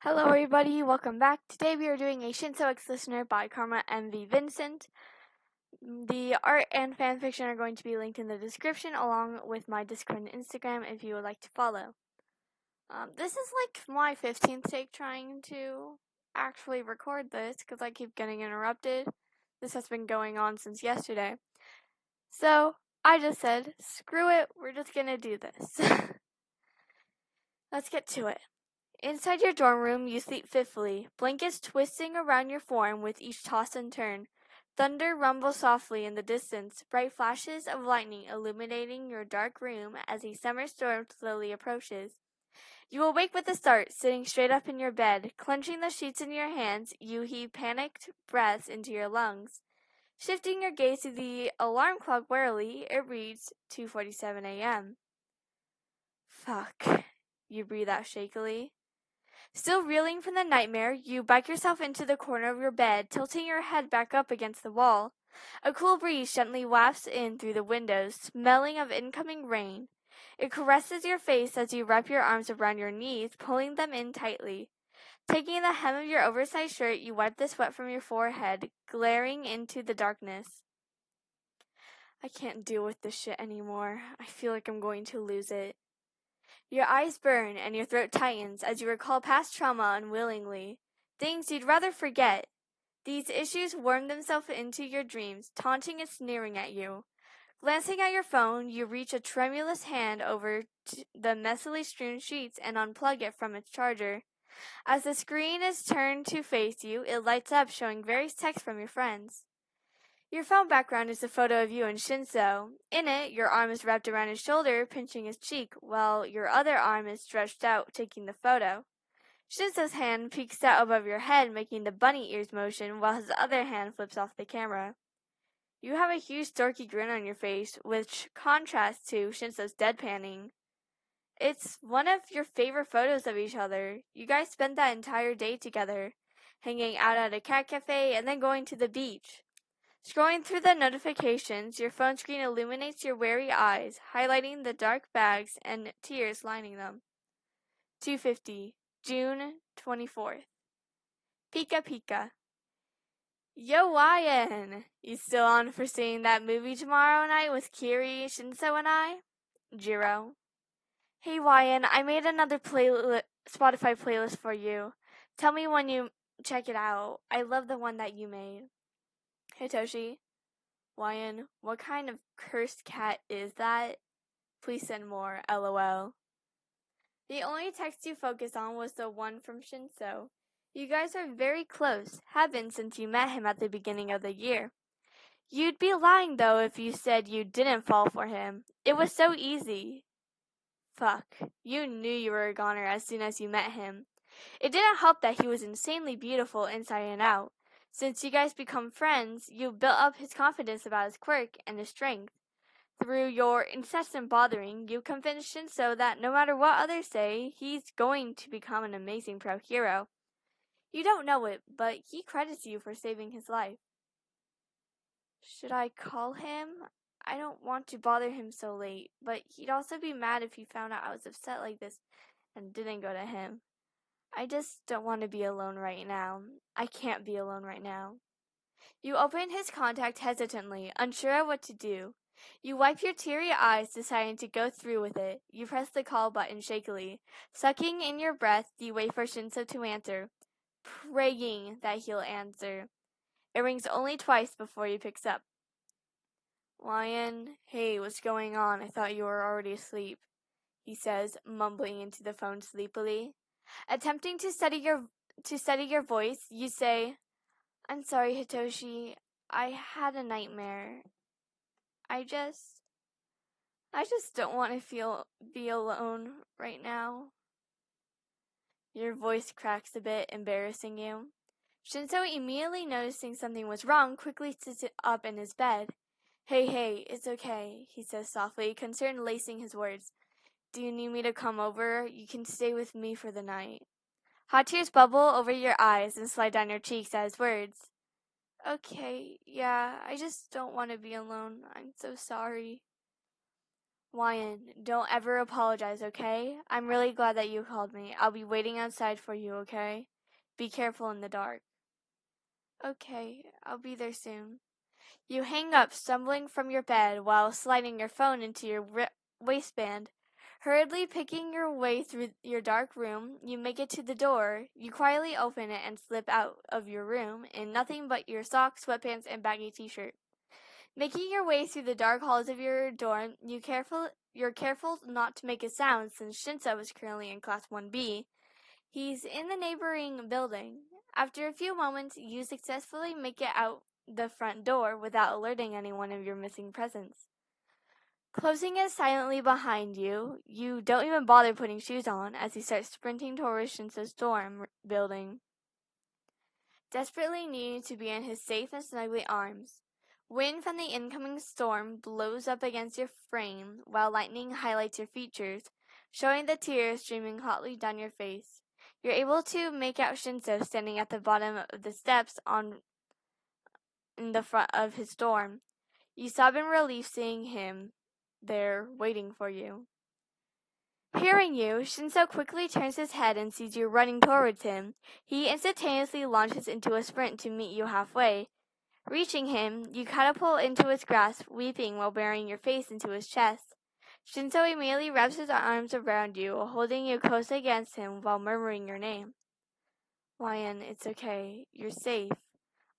Hello everybody, welcome back. Today we are doing a Shinso X Listener by Karma MV Vincent. The art and fanfiction are going to be linked in the description along with my Discord and Instagram if you would like to follow. This is like my 15th take trying to actually record this because I keep getting interrupted. This has been going on since yesterday. So I just said, screw it, we're just gonna do this. Let's get to it. Inside your dorm room, you sleep fitfully, blankets twisting around your form with each toss and turn. Thunder rumbles softly in the distance, bright flashes of lightning illuminating your dark room as a summer storm slowly approaches. You awake with a start, sitting straight up in your bed. Clenching the sheets in your hands, you heave panicked breaths into your lungs. Shifting your gaze to the alarm clock warily, it reads 2:47 a.m. Fuck, you breathe out shakily. Still reeling from the nightmare, you back yourself into the corner of your bed, tilting your head back up against the wall. A cool breeze gently wafts in through the windows, smelling of incoming rain. It caresses your face as you wrap your arms around your knees, pulling them in tightly. Taking the hem of your oversized shirt, you wipe the sweat from your forehead, glaring into the darkness. I can't deal with this shit anymore. I feel like I'm going to lose it. Your eyes burn and your throat tightens as you recall past trauma unwillingly, things you'd rather forget. These issues worm themselves into your dreams, taunting and sneering at you. Glancing at your phone, you reach a tremulous hand over the messily strewn sheets and unplug it from its charger. As the screen is turned to face you, it lights up, showing various texts from your friends. Your phone background is a photo of you and Shinso. In it, your arm is wrapped around his shoulder, pinching his cheek, while your other arm is stretched out, taking the photo. Shinso's hand peeks out above your head, making the bunny ears motion, while his other hand flips off the camera. You have a huge dorky grin on your face, which contrasts to Shinso's deadpanning. It's one of your favorite photos of each other. You guys spent that entire day together, hanging out at a cat cafe and then going to the beach. Scrolling through the notifications, your phone screen illuminates your wary eyes, highlighting the dark bags and tears lining them. 2:50, June 24th. Pika Pika. Yo, Ryan! You still on for seeing that movie tomorrow night with Kiri, Shinso, and I? Jiro. Hey, Ryan, I made another Spotify playlist for you. Tell me when you check it out. I love the one that you made. Hitoshi. Ryan, what kind of cursed cat is that? Please send more, lol. The only text you focused on was the one from Shinso. You guys are very close, have been since you met him at the beginning of the year. You'd be lying though if you said you didn't fall for him. It was so easy. Fuck, you knew you were a goner as soon as you met him. It didn't help that he was insanely beautiful inside and out. Since you guys become friends, you built up his confidence about his quirk and his strength. Through your incessant bothering, you convinced Shinso that no matter what others say, he's going to become an amazing pro hero. You don't know it, but he credits you for saving his life. Should I call him? I don't want to bother him so late, but he'd also be mad if he found out I was upset like this and didn't go to him. I just don't want to be alone right now. I can't be alone right now. You open his contact hesitantly, unsure of what to do. You wipe your teary eyes, deciding to go through with it. You press the call button shakily. Sucking in your breath, you wait for Shinso to answer, praying that he'll answer. It rings only twice before he picks up. Ryan, hey, what's going on? I thought you were already asleep, he says, mumbling into the phone sleepily. Attempting to steady your voice, you say, I'm sorry, Hitoshi. I had a nightmare. I just don't want to be alone right now. Your voice cracks a bit, embarrassing you. Shinso, immediately noticing something was wrong, quickly sits up in his bed. Hey, it's okay, he says softly, concern lacing his words. Do you need me to come over? You can stay with me for the night. Hot tears bubble over your eyes and slide down your cheeks at his words. Okay, yeah, I just don't want to be alone. I'm so sorry. Wyan, don't ever apologize, okay? I'm really glad that you called me. I'll be waiting outside for you, okay? Be careful in the dark. Okay, I'll be there soon. You hang up, stumbling from your bed while sliding your phone into your waistband. Hurriedly picking your way through your dark room, you make it to the door. You quietly open it and slip out of your room in nothing but your socks, sweatpants, and baggy t-shirt. Making your way through the dark halls of your dorm, you're careful not to make a sound since Shinso is currently in Class 1B. He's in the neighboring building. After a few moments, you successfully make it out the front door without alerting anyone of your missing presence. Closing it silently behind you, you don't even bother putting shoes on as you start sprinting towards Shinso's dorm building, desperately needing to be in his safe and snuggly arms. Wind from the incoming storm blows up against your frame while lightning highlights your features, showing the tears streaming hotly down your face. You're able to make out Shinso standing at the bottom of the steps in the front of his dorm. You sob in relief seeing him there waiting for you. Hearing you, Shinso quickly turns his head and sees you running towards him. He instantaneously launches into a sprint to meet you halfway. Reaching him, you catapult into his grasp, weeping while burying your face into his chest. Shinso immediately wraps his arms around you, holding you close against him while murmuring your name. Wyan, it's okay. You're safe.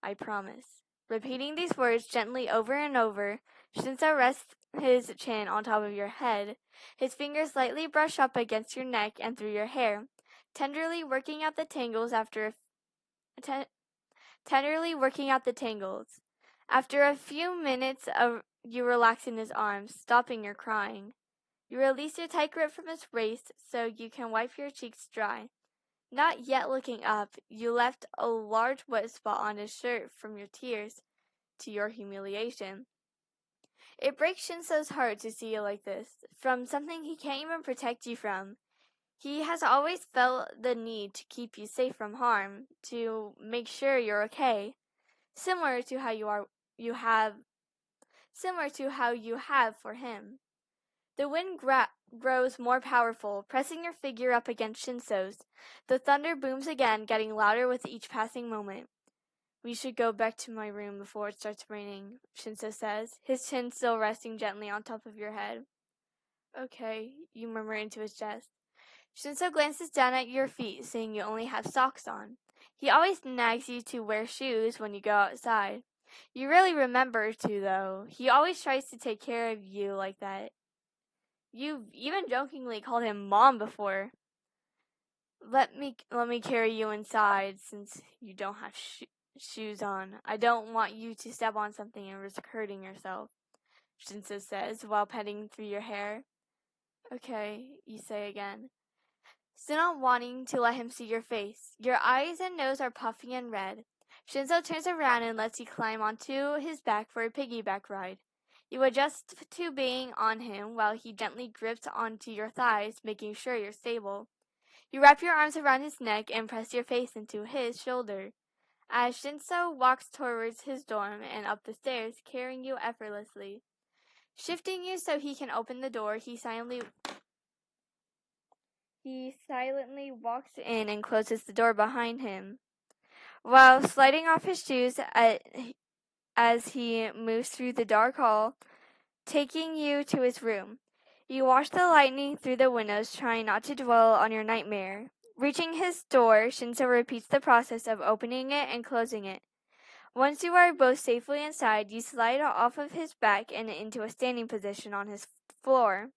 I promise. Repeating these words gently over and over, Shinso rests his chin on top of your head. His fingers lightly brush up against your neck and through your hair, tenderly working out the tangles After a few minutes of you relax in his arms, stopping your crying. You release your tight grip from his waist so you can wipe your cheeks dry. Not yet looking up, you left a large wet spot on his shirt from your tears, to your humiliation. It breaks Shinso's heart to see you like this, from something he can't even protect you from. He has always felt the need to keep you safe from harm, to make sure you're okay, similar to how you have for him. The wind grows more powerful, pressing your figure up against Shinso's. The thunder booms again, getting louder with each passing moment. We should go back to my room before it starts raining, Shinso says, his chin still resting gently on top of your head. Okay, you murmur into his chest. Shinso glances down at your feet, seeing you only have socks on. He always nags you to wear shoes when you go outside. You really remember to, though. He always tries to take care of you like that. You've even jokingly called him Mom before. Let me carry you inside since you don't have shoes on. I don't want you to step on something and risk hurting yourself, Shinso says while petting through your hair. Okay, you say again, still not wanting to let him see your face. Your eyes and nose are puffy and red. Shinso turns around and lets you climb onto his back for a piggyback ride. You adjust to being on him while he gently grips onto your thighs, making sure you're stable. You wrap your arms around his neck and press your face into his shoulder. As Shinso walks towards his dorm and up the stairs, carrying you effortlessly. Shifting you so he can open the door, he silently walks in and closes the door behind him. While sliding off his shoes as he moves through the dark hall, taking you to his room. You watch the lightning through the windows, trying not to dwell on your nightmare. Reaching his door, Shinso repeats the process of opening it and closing it. Once you are both safely inside, you slide off of his back and into a standing position on his floor.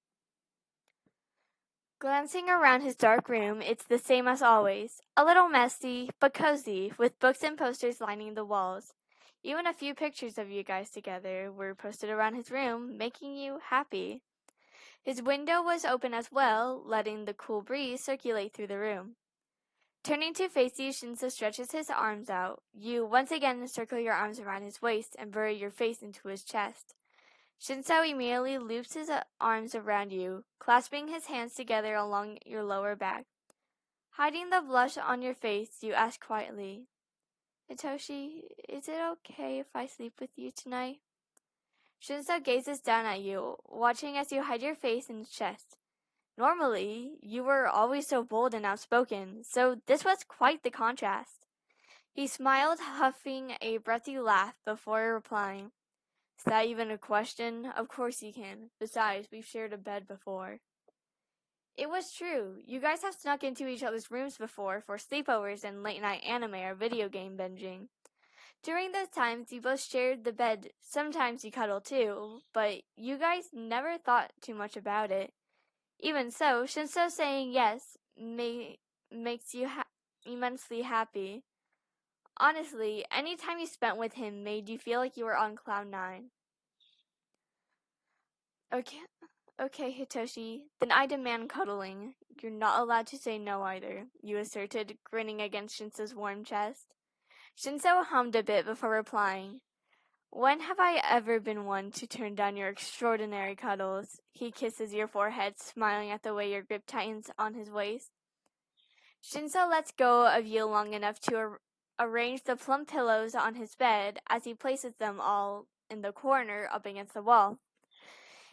Glancing around his dark room, it's the same as always. A little messy, but cozy, with books and posters lining the walls. Even a few pictures of you guys together were posted around his room, making you happy. His window was open as well, letting the cool breeze circulate through the room. Turning to face you, Shinso stretches his arms out. You once again circle your arms around his waist and bury your face into his chest. Shinso immediately loops his arms around you, clasping his hands together along your lower back. Hiding the blush on your face, you ask quietly, Hitoshi, is it okay if I sleep with you tonight? Shinso gazes down at you, watching as you hide your face in his chest. Normally, you were always so bold and outspoken, so this was quite the contrast. He smiled, huffing a breathy laugh before replying. Is that even a question? Of course you can. Besides, we've shared a bed before. It was true. You guys have snuck into each other's rooms before for sleepovers and late night anime or video game binging. During those times, you both shared the bed. Sometimes you cuddled too, but you guys never thought too much about it. Even so, Shinso saying yes makes you immensely happy. Honestly, any time you spent with him made you feel like you were on cloud nine. Okay, okay, Hitoshi, then I demand cuddling. You're not allowed to say no either, you asserted, grinning against Shinso's warm chest. Shinso hummed a bit before replying. When have I ever been one to turn down your extraordinary cuddles? He kisses your forehead, smiling at the way your grip tightens on his waist. Shinso lets go of you long enough to arrange the plump pillows on his bed as he places them all in the corner up against the wall.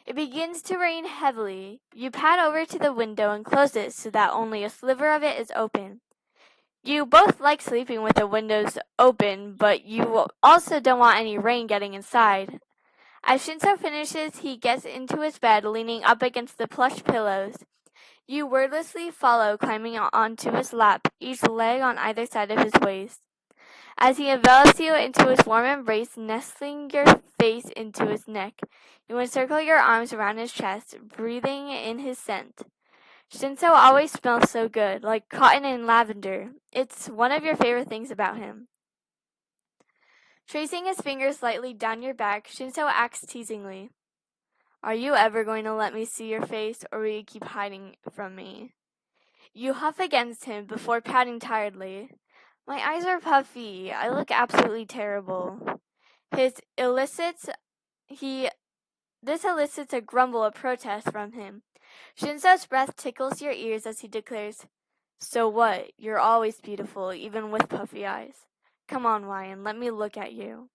It begins to rain heavily. You pad over to the window and close it so that only a sliver of it is open. You both like sleeping with the windows open, but you also don't want any rain getting inside. As Shinso finishes, he gets into his bed, leaning up against the plush pillows. You wordlessly follow, climbing onto his lap, each leg on either side of his waist. As he envelops you into his warm embrace, nestling your face into his neck, you encircle your arms around his chest, breathing in his scent. Shinso always smells so good, like cotton and lavender. It's one of your favorite things about him. Tracing his fingers lightly down your back, Shinso asks teasingly, Are you ever going to let me see your face, or will you keep hiding from me? You huff against him before pouting tiredly. My eyes are puffy. I look absolutely terrible. This elicits a grumble of protest from him. Shinso's breath tickles your ears as he declares, So what? You're always beautiful, even with puffy eyes. Come on, Ryan, let me look at you.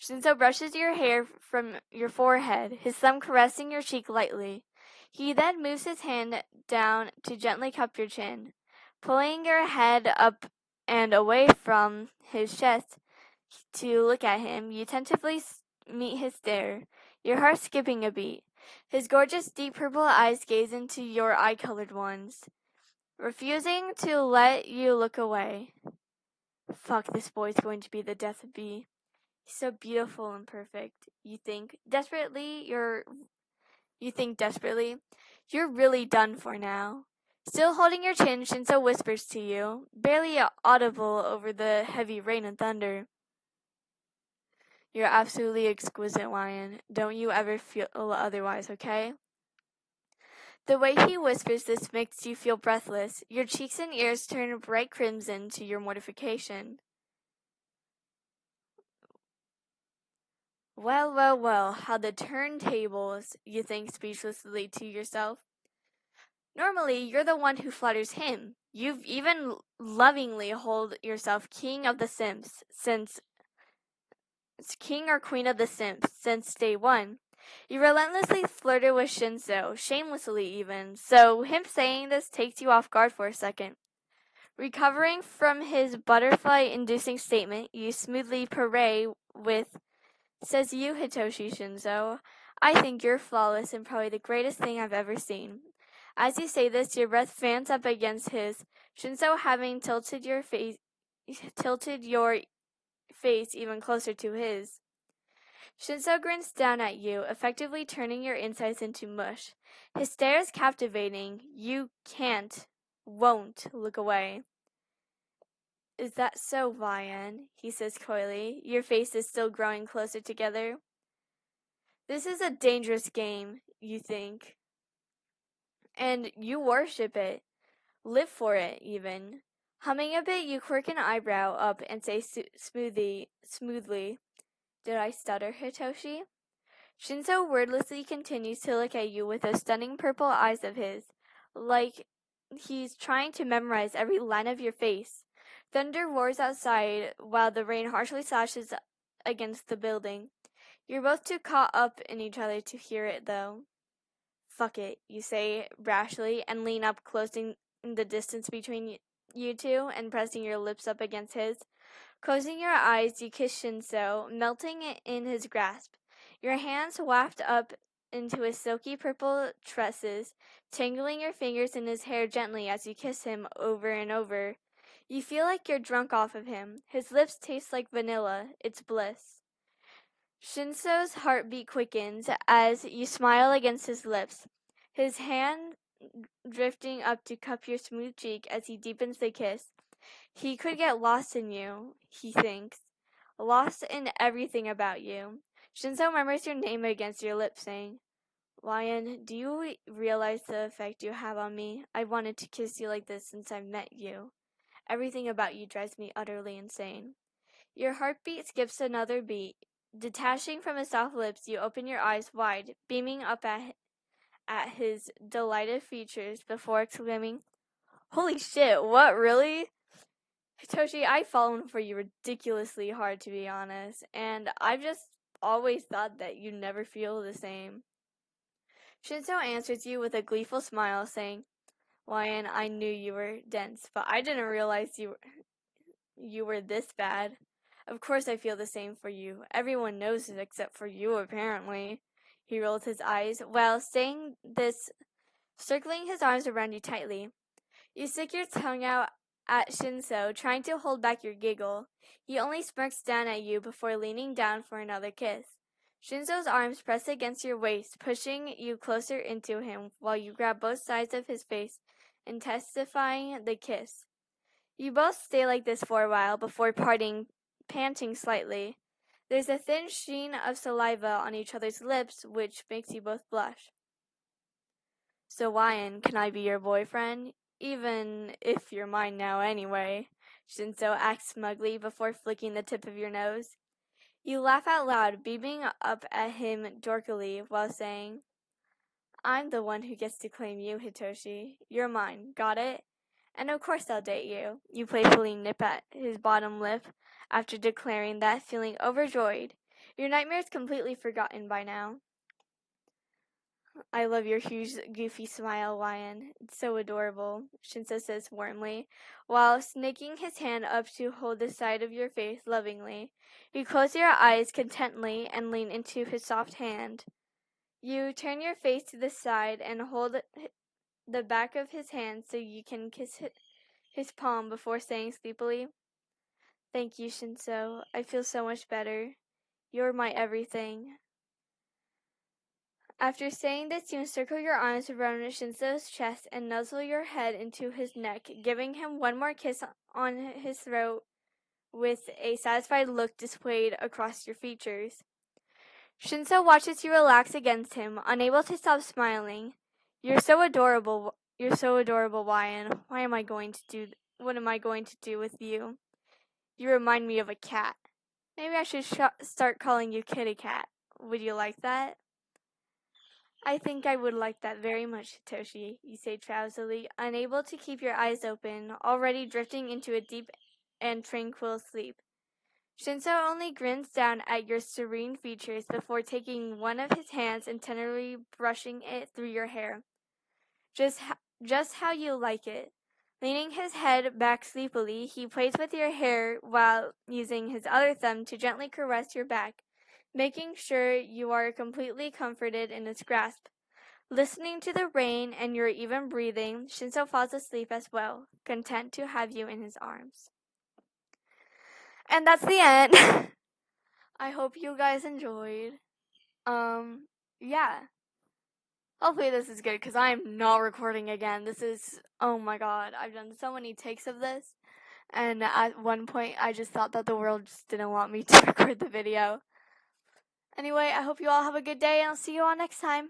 Shinso brushes your hair from your forehead, his thumb caressing your cheek lightly. He then moves his hand down to gently cup your chin. Pulling your head up and away from his chest to look at him, you tentatively meet his stare, your heart skipping a beat. His gorgeous deep purple eyes gaze into your eye-colored ones, refusing to let you look away. Fuck, this boy's going to be the death of me. He's so beautiful and perfect. You think desperately. You're really done for now. Still holding your chin, Shinso whispers to you, barely audible over the heavy rain and thunder. You're absolutely exquisite, Lion. Don't you ever feel otherwise, okay? The way he whispers this makes you feel breathless. Your cheeks and ears turn bright crimson to your mortification. Well, how the turntables, you think speechlessly to yourself. Normally, you're the one who flatters him. You've even lovingly hold yourself king of the Sims since king or queen of the Sims since day one. You relentlessly flirted with Shinso, shamelessly even, so him saying this takes you off guard for a second. Recovering from his butterfly-inducing statement, you smoothly parry with, Says you, Hitoshi Shinso. I think you're flawless and probably the greatest thing I've ever seen. As you say this, your breath fans up against his, Shinso having tilted your face even closer to his. Shinso grins down at you, effectively turning your insides into mush. His stare is captivating. You won't look away. Is that so, Vian? He says coyly. Your faces still growing closer together. This is a dangerous game, you think. And you worship it. Live for it, even. Humming a bit, you quirk an eyebrow up and say smoothly, Did I stutter, Hitoshi? Shinso wordlessly continues to look at you with those stunning purple eyes of his, like he's trying to memorize every line of your face. Thunder roars outside while the rain harshly slashes against the building. You're both too caught up in each other to hear it, though. Fuck it, you say rashly and lean up, closing the distance between you two and pressing your lips up against his. Closing your eyes, you kiss Shinso, melting in his grasp. Your hands waft up into his silky purple tresses, tangling your fingers in his hair gently as you kiss him over and over. You feel like you're drunk off of him. His lips taste like vanilla. It's bliss. Shinso's heartbeat quickens as you smile against his lips, his hand drifting up to cup your smooth cheek as he deepens the kiss. He could get lost in you, he thinks, lost in everything about you. Shinso murmurs your name against your lips, saying, Lion, do you realize the effect you have on me? I wanted to kiss you like this since I met you. Everything about you drives me utterly insane. Your heartbeat skips another beat. Detaching from his soft lips, you open your eyes wide, beaming up at his delighted features before exclaiming, Holy shit, what, really? Hitoshi, I've fallen for you ridiculously hard, to be honest, and I've just always thought that you never feel the same. Shinso answers you with a gleeful smile, saying, Lion, I knew you were dense, but I didn't realize you were this bad. Of course I feel the same for you. Everyone knows it except for you, apparently. He rolled his eyes, while saying this, circling his arms around you tightly. You stick your tongue out at Shinso, trying to hold back your giggle. He only smirks down at you before leaning down for another kiss. Shinso's arms press against your waist, pushing you closer into him while you grab both sides of his face, intensifying the kiss. You both stay like this for a while before parting, panting slightly. There's a thin sheen of saliva on each other's lips, which makes you both blush. So, Lion, can I be your boyfriend? Even if you're mine now anyway. Shinso acts smugly before flicking the tip of your nose. You laugh out loud, beaming up at him dorkily while saying, I'm the one who gets to claim you, Hitoshi. You're mine. Got it? And of course I'll date you. You playfully nip at his bottom lip after declaring that, feeling overjoyed. Your nightmare's completely forgotten by now. I love your huge, goofy smile, Lion. It's so adorable, Shinso says warmly, while snaking his hand up to hold the side of your face lovingly. You close your eyes contently and lean into his soft hand. You turn your face to the side and hold the back of his hand so you can kiss his palm before saying sleepily, Thank you, Shinso. I feel so much better. You're my everything. After saying this, you encircle your arms around Shinso's chest and nuzzle your head into his neck, giving him one more kiss on his throat with a satisfied look displayed across your features. Shinso watches you relax against him, unable to stop smiling. You're so adorable, Lion. What am I going to do with you? You remind me of a cat. Maybe I should start calling you Kitty Cat. Would you like that? I think I would like that very much, Hitoshi, you say drowsily, unable to keep your eyes open, already drifting into a deep and tranquil sleep. Shinso only grins down at your serene features before taking one of his hands and tenderly brushing it through your hair. Just how you like it. Leaning his head back sleepily, he plays with your hair while using his other thumb to gently caress your back, making sure you are completely comforted in his grasp. Listening to the rain and your even breathing, Shinso falls asleep as well, content to have you in his arms. And that's the end. I hope you guys enjoyed. Yeah. Hopefully this is good, because I'm not recording again. Oh my god, I've done so many takes of this, and at one point I just thought that the world just didn't want me to record the video. Anyway, I hope you all have a good day, and I'll see you all next time.